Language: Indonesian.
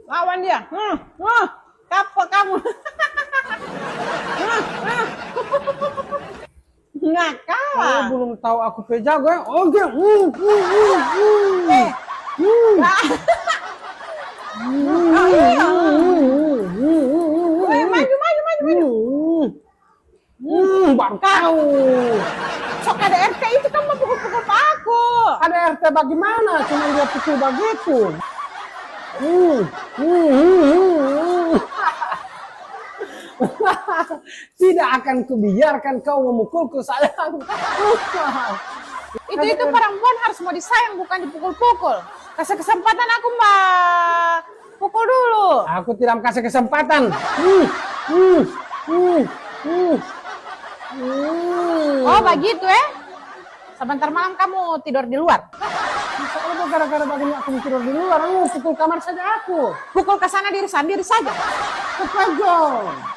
Lawan dia. Kapok kamu. Nggak kalah. Belum tahu aku pejago ya. Oke. Maju. Baru tahu. Sok ada RT itu kan mau pukul-pukul aku. Ada RT bagaimana? Cuma dia pukul begitu. Tidak akan kubiarkan kau memukulku sayang. Itu perempuan harus mau disayang bukan dipukul-pukul. Kasih kesempatan aku mbak pukul dulu. Aku tidak kasih kesempatan. Oh begitu Sebentar malam kamu tidur di luar. Soalnya gara-gara bagaimana aku tidur di luar, pukul kamar saja aku. Pukul ke sana diri sendiri saja. Kepejong.